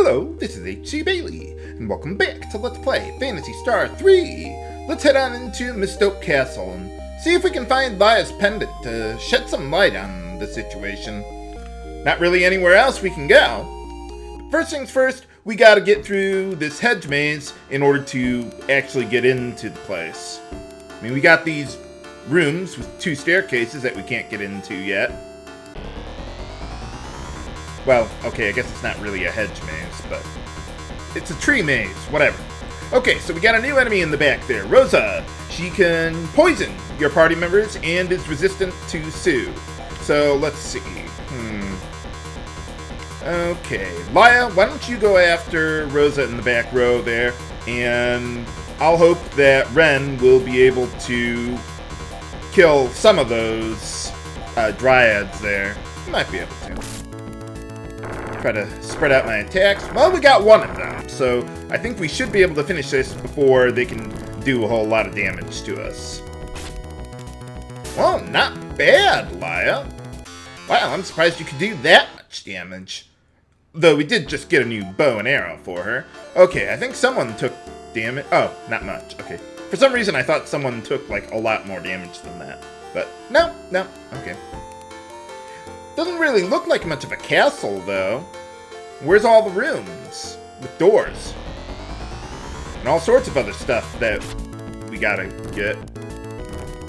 Hello, this is H.C. Bailey, and welcome back to Let's Play Phantasy Star 3! Let's head on into Mystoke Castle and see if we can find Laya's pendant to shed some light on the situation. Not really anywhere else we can go. But first things first, we gotta get through this hedge maze in order to actually get into the place. I mean, we got these rooms with 2 staircases that we can't get into yet. Well, okay, I guess it's not really a hedge maze, but it's a tree maze, whatever. Okay, so we got a new enemy in the back there, Rosa. She can poison your party members and is resistant to Sue. So, let's see. Okay, Laya, why don't you go after Rosa in the back row there, and I'll hope that Wren will be able to kill some of those dryads there. Might be able to. Try to spread out my attacks. Well, we got one of them, so I think we should be able to finish this before they can do a whole lot of damage to us. Well, not bad, Laya. Wow, I'm surprised you could do that much damage. Though we did just get a new bow and arrow for her. Okay, I think someone took damage. Oh, not much. Okay. For some reason, I thought someone took, like, a lot more damage than that. But, no. Okay. Doesn't really look like much of a castle, though. Where's all the rooms? With doors. And all sorts of other stuff that we gotta get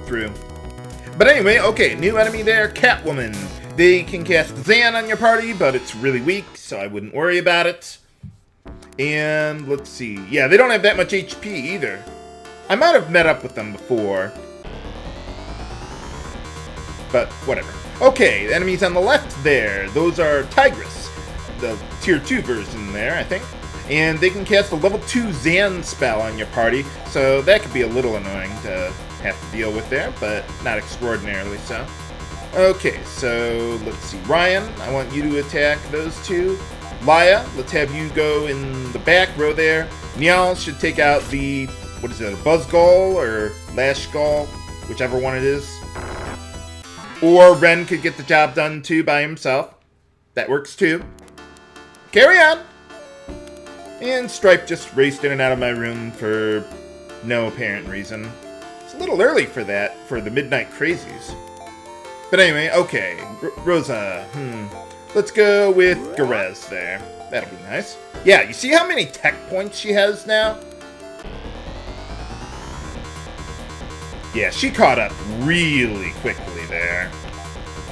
through. But anyway, okay, new enemy there, Catwoman. They can cast Zan on your party, but it's really weak, so I wouldn't worry about it. And let's see. Yeah, they don't have that much HP either. I might have met up with them before. But whatever. Okay, enemies on the left there. Those are Tigress, the tier 2 version there, I think. And they can cast a level 2 Zan spell on your party, so that could be a little annoying to have to deal with there, but not extraordinarily so. Okay, so let's see. Ryan, I want you to attack those 2. Laya, let's have you go in the back row there. Nial should take out the, what is it, a Buzz Gull or Lash Gull, whichever one it is. Or Wren could get the job done too by himself. That works too. Carry on! And Stripe just raced in and out of my room for no apparent reason. It's a little early for that, for the midnight crazies. But anyway, okay. Rosa, let's go with Garez there. That'll be nice. Yeah, you see how many tech points she has now? Yeah, she caught up really quickly there.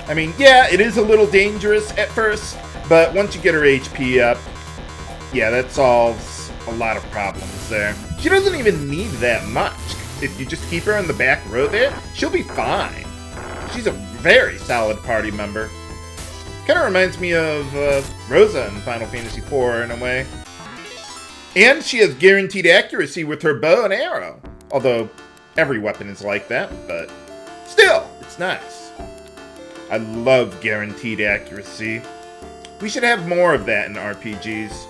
I mean, yeah, it is a little dangerous at first, but once you get her HP up, yeah, that solves a lot of problems there. She doesn't even need that much. If you just keep her in the back row there, she'll be fine. She's a very solid party member. Kind of reminds me of Rosa in Final Fantasy IV in a way. And she has guaranteed accuracy with her bow and arrow. Although, every weapon is like that, but still, it's nice. I love guaranteed accuracy. We should have more of that in RPGs,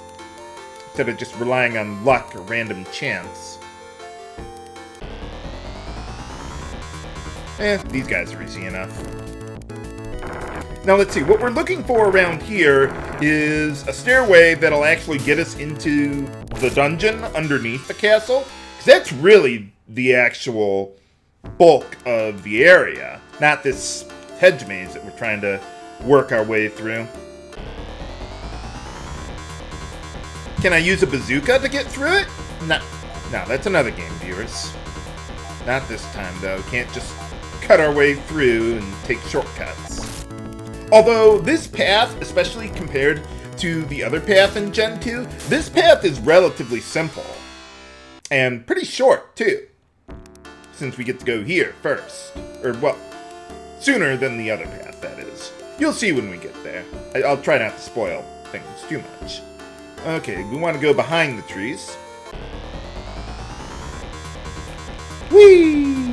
instead of just relying on luck or random chance. These guys are easy enough. Now let's see, what we're looking for around here is a stairway that'll actually get us into the dungeon underneath the castle, because that's really the actual bulk of the area, not this hedge maze that we're trying to work our way through. Can I use a bazooka to get through it? No, that's another game, viewers. Not this time, though. Can't just cut our way through and take shortcuts. Although this path, especially compared to the other path in Gen 2, this path is relatively simple. And pretty short, too. Since we get to go here first. Or, well, sooner than the other path, that is. You'll see when we get there. I'll try not to spoil things too much. Okay, we want to go behind the trees. Whee!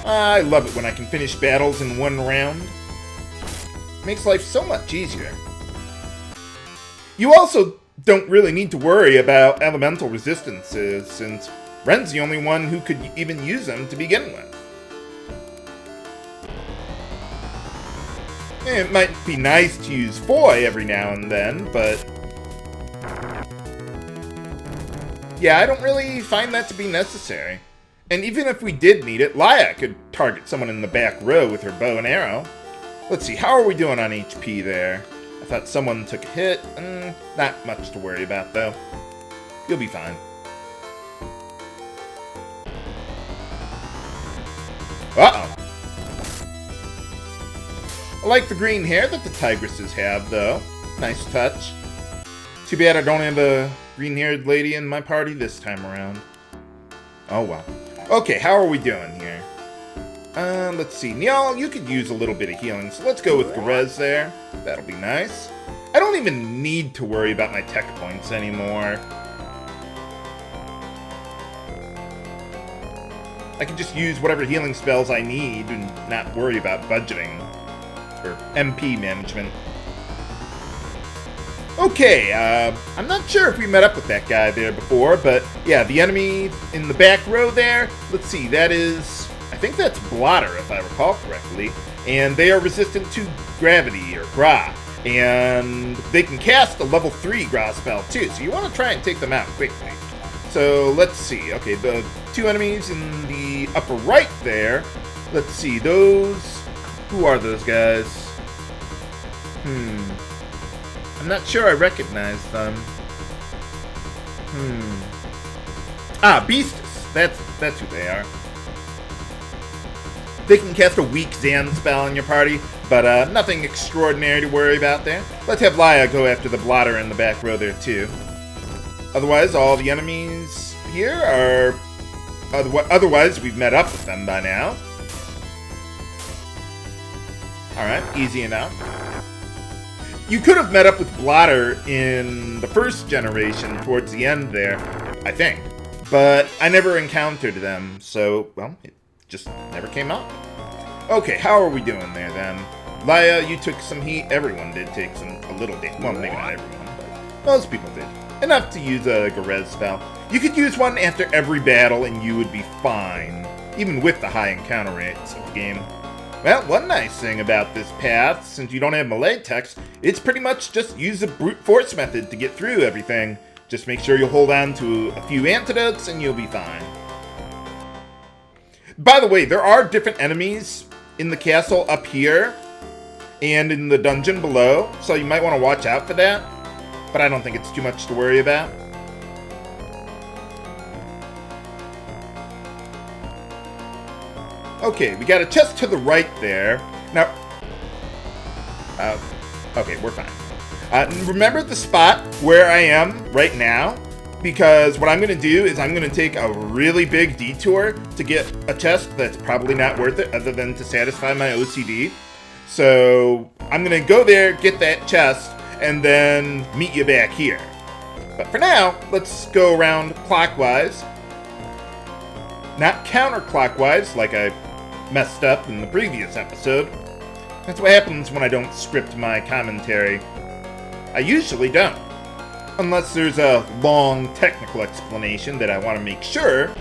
I love it when I can finish battles in one round. Makes life so much easier. You also don't really need to worry about elemental resistances, since Wren's the only one who could even use them to begin with. It might be nice to use Foy every now and then, but Yeah, I don't really find that to be necessary. And even if we did need it, Laya could target someone in the back row with her bow and arrow. Let's see, how are we doing on HP there? I thought someone took a hit. Not much to worry about, though. You'll be fine. Uh-oh. I like the green hair that the tigresses have, though. Nice touch. Too bad I don't have a green-haired lady in my party this time around. Oh, well. Okay, how are we doing here? Let's see. Nial, you could use a little bit of healing, so let's go with Garez there. That'll be nice. I don't even need to worry about my tech points anymore. I can just use whatever healing spells I need and not worry about budgeting or MP management. Okay, I'm not sure if we met up with that guy there before, but yeah, the enemy in the back row there, let's see, that is, I think that's Blotter, if I recall correctly, and they are resistant to gravity, or Gra, and they can cast a level 3 Gra spell too, so you want to try and take them out quickly. So, let's see, okay, the two enemies in the upper right there, let's see, those, who are those guys? I'm not sure I recognize them. Ah, Beastus. That's who they are. They can cast a weak Zan spell in your party, but nothing extraordinary to worry about there. Let's have Laya go after the Blotter in the back row there too. Otherwise, all the enemies here are... Otherwise, we've met up with them by now. Alright, easy enough. You could have met up with Blotter in the first generation towards the end there, I think. But I never encountered them, so, well, it just never came up. Okay, how are we doing there then? Laya, you took some heat. Everyone did take a little damage. Well, maybe not everyone, but most people did. Enough to use a Garez spell. You could use one after every battle and you would be fine, even with the high encounter rates of the game. Well, one nice thing about this path, since you don't have melee text, it's pretty much just use the brute force method to get through everything. Just make sure you hold on to a few antidotes and you'll be fine. By the way, there are different enemies in the castle up here and in the dungeon below, so you might want to watch out for that, but I don't think it's too much to worry about. Okay, we got a chest to the right there. Now, okay, we're fine. Remember the spot where I am right now? Because what I'm going to do is I'm going to take a really big detour to get a chest that's probably not worth it other than to satisfy my OCD. So I'm going to go there, get that chest, and then meet you back here. But for now, let's go around clockwise. Not counterclockwise, like I messed up in the previous episode. That's what happens when I don't script my commentary. I usually don't. Unless there's a long technical explanation that I want to make sure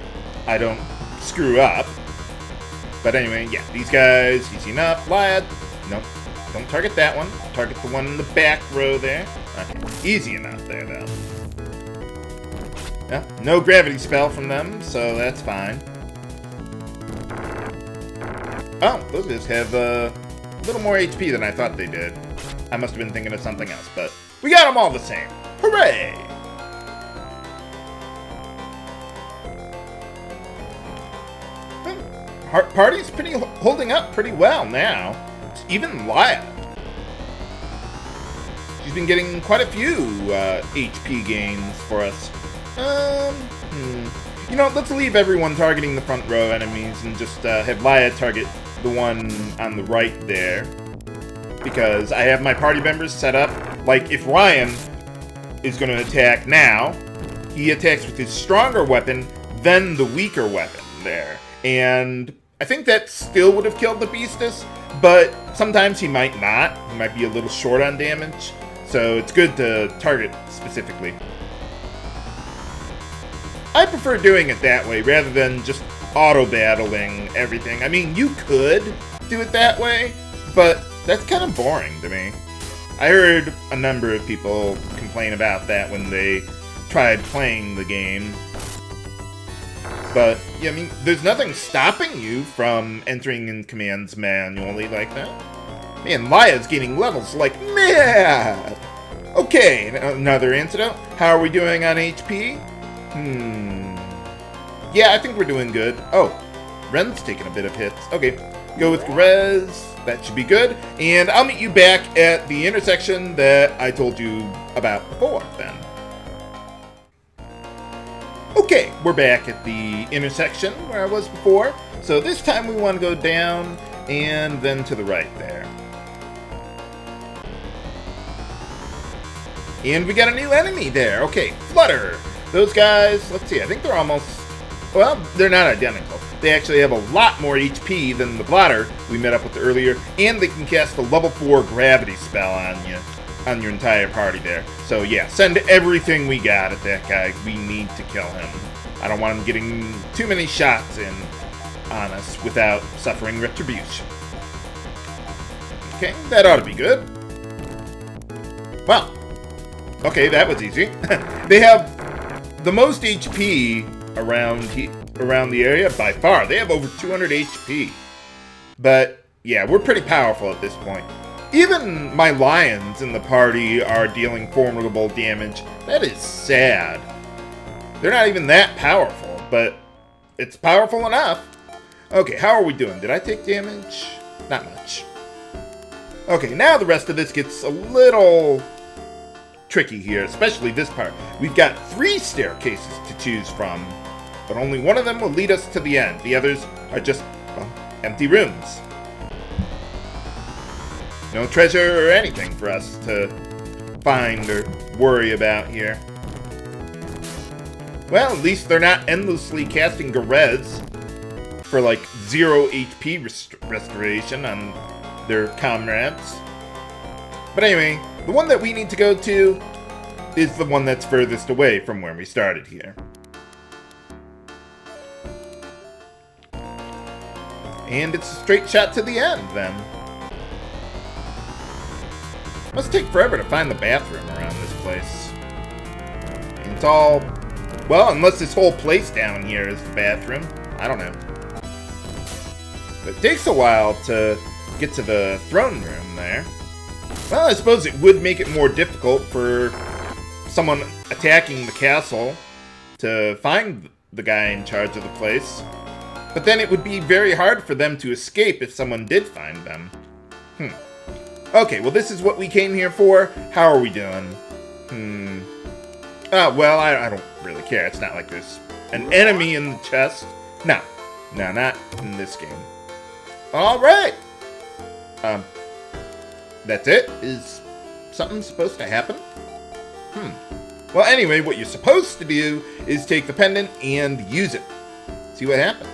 I don't screw up. But anyway, yeah, these guys, easy enough. Lad, nope, don't target that one. Target the one in the back row there. Okay, easy enough there, though. Yeah, no gravity spell from them, so that's fine. Oh, those guys have a little more HP than I thought they did. I must have been thinking of something else, but we got them all the same. Hooray! Party's holding up pretty well now. Even Laya. She's been getting quite a few HP gains for us. You know, let's leave everyone targeting the front row enemies and just have Laya target the one on the right there. Because I have my party members set up. Like, if Ryan is going to attack now, he attacks with his stronger weapon, then the weaker weapon there. And I think that still would have killed the Beastus, but sometimes he might not. He might be a little short on damage. So it's good to target specifically. I prefer doing it that way rather than just auto-battling everything. I mean, you could do it that way, but that's kind of boring to me. I heard a number of people complain about that when they tried playing the game. But, yeah, I mean, there's nothing stopping you from entering in commands manually like that. Man, Laya's gaining levels like mad! Okay, another antidote. How are we doing on HP? Yeah, I think we're doing good. Oh, Wren's taking a bit of hits. Okay, go with Rez. That should be good. And I'll meet you back at the intersection that I told you about before, then. Okay, we're back at the intersection where I was before. So this time we want to go down and then to the right there. And we got a new enemy there. Okay, Flutter. Those guys, let's see, I think they're almost, well, they're not identical. They actually have a lot more HP than the Blotter we met up with earlier, and they can cast a level 4 gravity spell on you, on your entire party there. So yeah, send everything we got at that guy. We need to kill him. I don't want him getting too many shots in on us without suffering retribution. Okay, that ought to be good. Well, okay, that was easy. They have the most HP around the area by far. They have over 200 HP. But yeah, we're pretty powerful at this point. Even my lions in the party are dealing formidable damage. That is sad. They're not even that powerful, but it's powerful enough. Okay, how are we doing? Did I take damage? Not much. Okay, now the rest of this gets a little tricky here, especially this part. We've got 3 staircases to choose from, but only one of them will lead us to the end. The others are just, well, empty rooms. No treasure or anything for us to find or worry about here. Well, at least they're not endlessly casting Garez for like 0 HP restoration on their comrades. But anyway, the one that we need to go to is the one that's furthest away from where we started here. And it's a straight shot to the end, then. Must take forever to find the bathroom around this place. And it's all, well, unless this whole place down here is the bathroom. I don't know. But it takes a while to get to the throne room there. Well, I suppose it would make it more difficult for someone attacking the castle to find the guy in charge of the place. But then it would be very hard for them to escape if someone did find them. Okay, well, this is what we came here for. How are we doing? Well, I don't really care. It's not like there's an enemy in the chest. No, not in this game. All right. That's it? Is something supposed to happen? Well, anyway, what you're supposed to do is take the pendant and use it. See what happens.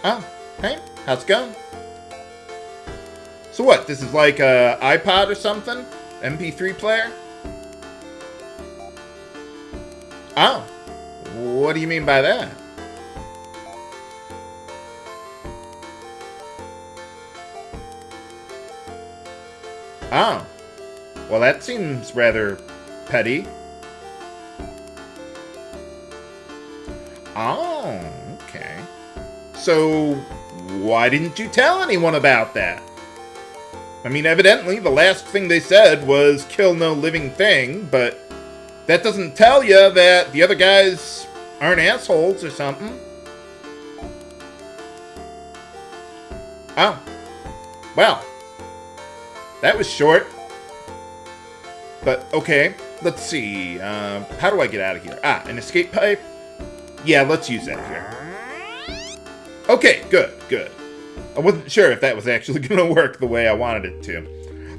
Oh, hey, how's it going? So what, this is like a iPod or something? MP3 player? Oh, what do you mean by that? Oh, well, that seems rather petty. Oh, okay. So, why didn't you tell anyone about that? I mean, evidently, the last thing they said was kill no living thing, but that doesn't tell you that the other guys aren't assholes or something. Oh, well. That was short. But, okay. Let's see. How do I get out of here? Ah, an escape pipe? Yeah, let's use that here. Okay, good. I wasn't sure if that was actually going to work the way I wanted it to.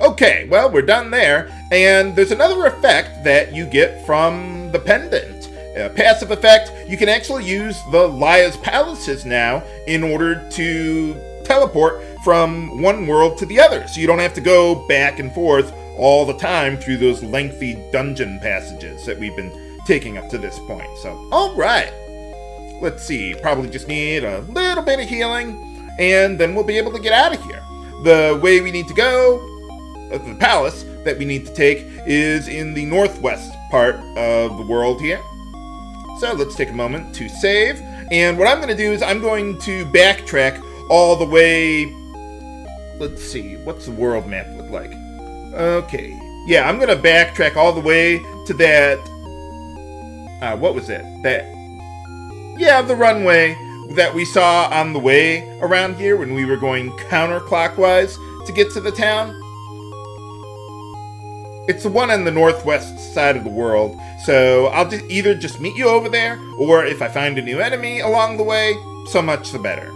Okay, well, we're done there. And there's another effect that you get from the pendant. A passive effect. You can actually use the Laya's palaces now in order to teleport from one world to the other, so you don't have to go back and forth all the time through those lengthy dungeon passages that we've been taking up to this point. So, alright. Let's see, probably just need a little bit of healing, and then we'll be able to get out of here. The way we need to go, the palace that we need to take is in the northwest part of the world here. So let's take a moment to save. And what I'm going to do is I'm going to backtrack all the way. Let's see, what's the world map look like? Okay, yeah, I'm going to backtrack all the way to that. What was it? The runway that we saw on the way around here when we were going counterclockwise to get to the town. It's the one on the northwest side of the world, so I'll either just meet you over there, or if I find a new enemy along the way, so much the better.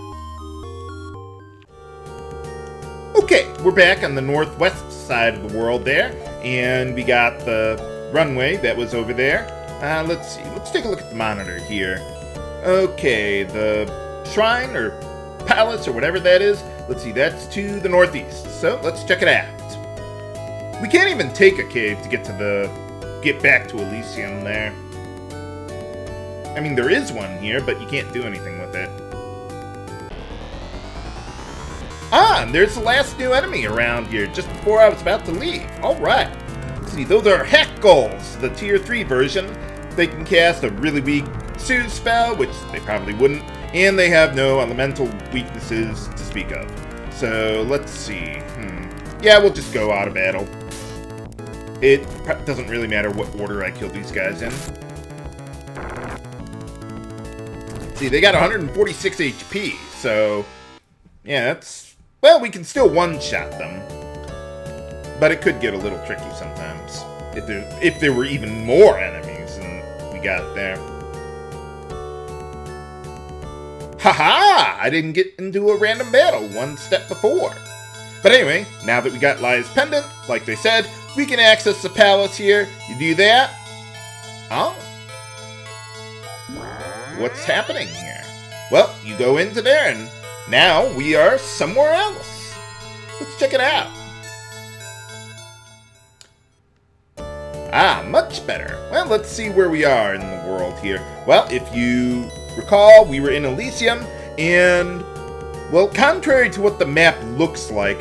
Okay, we're back on the northwest side of the world there, and we got the runway that was over there. Let's see, let's take a look at the monitor here. Okay, the shrine or palace or whatever that is, let's see, that's to the northeast, so let's check it out. We can't even take a cave to get back to Elysium there. I mean, there is one here, but you can't do anything with it. And there's the last new enemy around here, just before I was about to leave. Alright. Let's see, those are Hec Goals, the tier 3 version. They can cast a really weak soothe spell, which they probably wouldn't, and they have no elemental weaknesses to speak of. So, let's see. Yeah, we'll just go out of battle. It doesn't really matter what order I kill these guys in. See, they got 146 HP, so yeah, well, we can still one-shot them. But it could get a little tricky sometimes, if there were even more enemies than we got there. Haha! I didn't get into a random battle one step before. But anyway, now that we got Laya's Pendant, like they said, we can access the palace here. You do that. Oh. What's happening here? Well, you go into there and now we are somewhere else. Let's check it out. Much better. Well, let's see where we are in the world here. Well, if you recall, we were in Elysium, and, well, contrary to what the map looks like,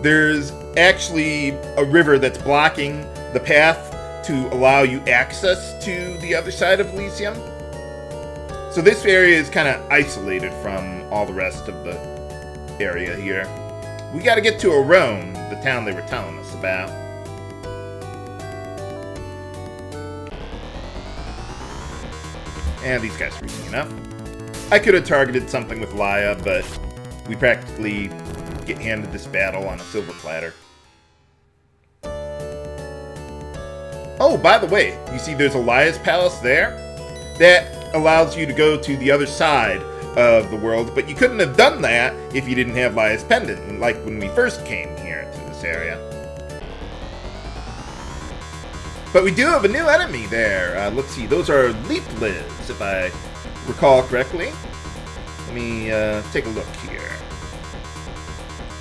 there's actually a river that's blocking the path to allow you access to the other side of Elysium. So this area is kind of isolated from all the rest of the area here. We got to get to Arone, the town they were telling us about. And these guys are easy enough. I could have targeted something with Laya, but we practically get handed this battle on a silver platter. Oh, by the way, you see there's a Laya's Palace there? That allows you to go to the other side of the world, but you couldn't have done that if you didn't have Laya's Pendant, like when we first came here to this area. But we do have a new enemy there. Let's see, those are Leap Liz, if I recall correctly. Let me take a look here.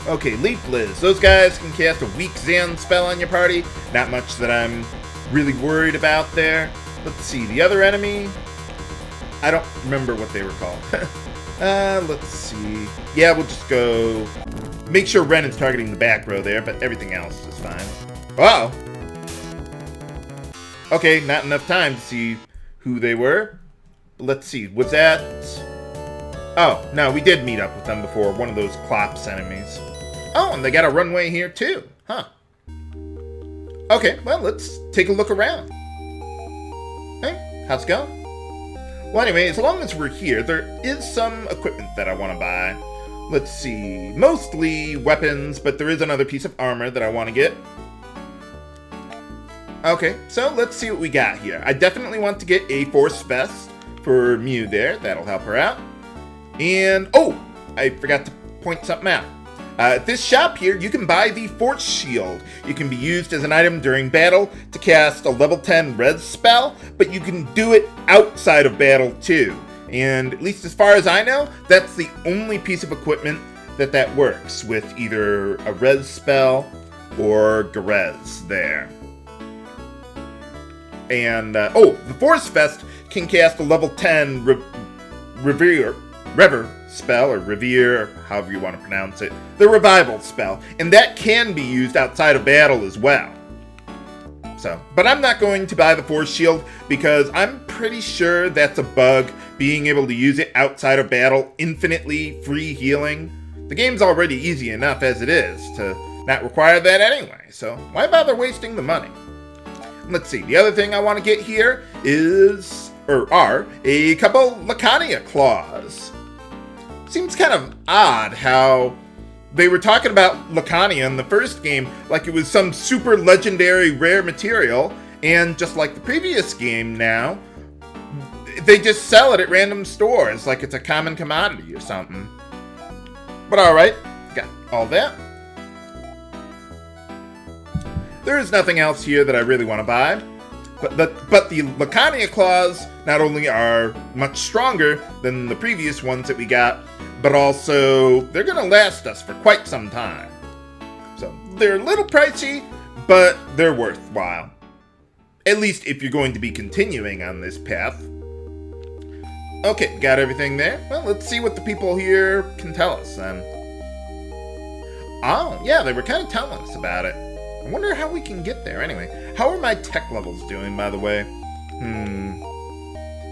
Okay, Leap Liz. Those guys can cast a weak Zan spell on your party. Not much that I'm really worried about there. Let's see, the other enemy, I don't remember what they were called. Let's see. Yeah, we'll just go... Make sure Wren is targeting the back row there, but everything else is fine. Wow. Okay, not enough time to see who they were. Let's see, was that... Oh, no, we did meet up with them before. One of those Klops enemies. Oh, and they got a runway here, too. Huh. Okay, well, let's take a look around. Hey, how's it going? Well, anyway, as long as we're here, there is some equipment that I want to buy. Let's see, mostly weapons, but there is another piece of armor that I want to get. Okay, so let's see what we got here. I definitely want to get a Force Vest for Mieu there. That'll help her out. And, oh, I forgot to point something out. At this shop here, you can buy the Force Shield. It can be used as an item during battle to cast a level 10 res spell, but you can do it outside of battle too. And at least as far as I know, that's the only piece of equipment that works with either a res spell or Garez there. And, the Force Vest can cast a level 10 Rever spell, or Rever, however you want to pronounce it. The revival spell. And that can be used outside of battle as well. So, but I'm not going to buy the Force Shield because I'm pretty sure that's a bug, being able to use it outside of battle, infinitely free healing. The game's already easy enough as it is to not require that anyway, so why bother wasting the money? Let's see, the other thing I want to get here are a couple Laconian claws. Seems kind of odd how they were talking about Laconia in the first game like it was some super legendary rare material, and just like the previous game now, they just sell it at random stores like it's a common commodity or something. But alright, got all that. There is nothing else here that I really want to buy. But the Laconian claws not only are much stronger than the previous ones that we got, but also they're going to last us for quite some time. So they're a little pricey, but they're worthwhile. At least if you're going to be continuing on this path. Okay, got everything there. Well, let's see what the people here can tell us then. Oh, yeah, they were kind of telling us about it. I wonder how we can get there anyway. How are my tech levels doing, by the way?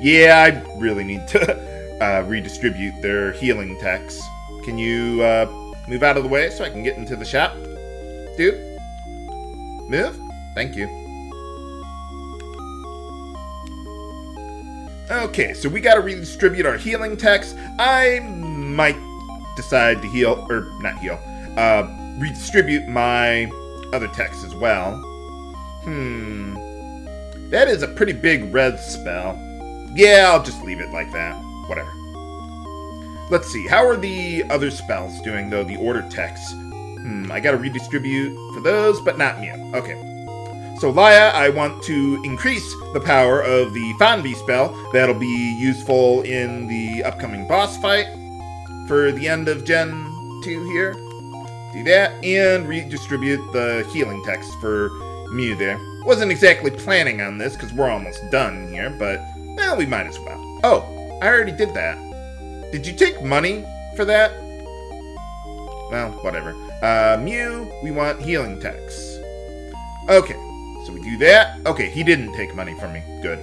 Yeah, I really need to redistribute their healing techs. Can you move out of the way so I can get into the shop? Dude? Move? Thank you. Okay, so we gotta redistribute our healing techs. I might decide to redistribute my other techs as well. That is a pretty big red spell. Yeah, I'll just leave it like that. Whatever. Let's see, how are the other spells doing, though, the order techs? I gotta redistribute for those, but not Mieu. Okay. So Laya, I want to increase the power of the Phantasy spell. That'll be useful in the upcoming boss fight for the end of Gen 2 here. Do that, and redistribute the healing text for Mieu there. Wasn't exactly planning on this, because we're almost done here, but, well, we might as well. Oh, I already did that. Did you take money for that? Well, whatever. Mieu, we want healing text. Okay, so we do that. Okay, he didn't take money from me. Good.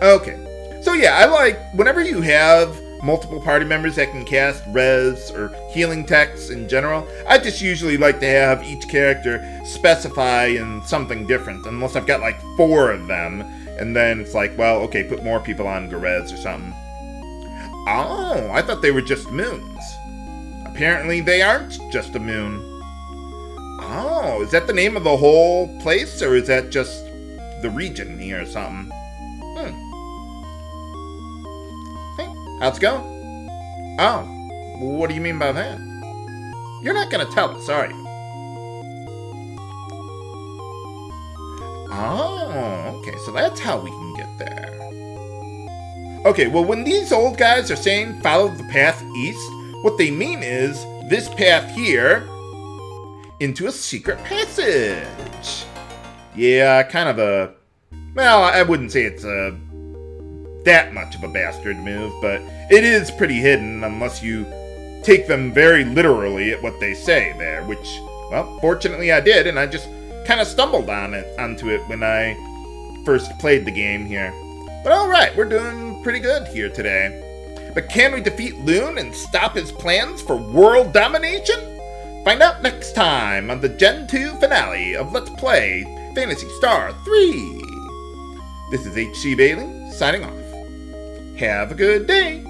Okay. So yeah, I like, whenever you have multiple party members that can cast res or healing texts in general, I just usually like to have each character specify in something different, unless I've got like 4 of them, and then it's like, well, okay, put more people on Garez or something. Oh, I thought they were just moons. Apparently they aren't just a moon. Oh, is that the name of the whole place, or is that just the region here or something? How's it going? Oh, what do you mean by that? You're not going to tell us, are you? Oh, okay, so that's how we can get there. Okay, well, when these old guys are saying follow the path east, what they mean is this path here into a secret passage. Yeah, kind of a... Well, I wouldn't say it's a... that much of a bastard move, but it is pretty hidden unless you take them very literally at what they say there, which, well, fortunately I did, and I just kind of stumbled onto it when I first played the game here. But alright, we're doing pretty good here today. But can we defeat Loon and stop his plans for world domination? Find out next time on the Gen 2 finale of Let's Play Phantasy Star 3. This is HC Bailey, signing off. Have a good day.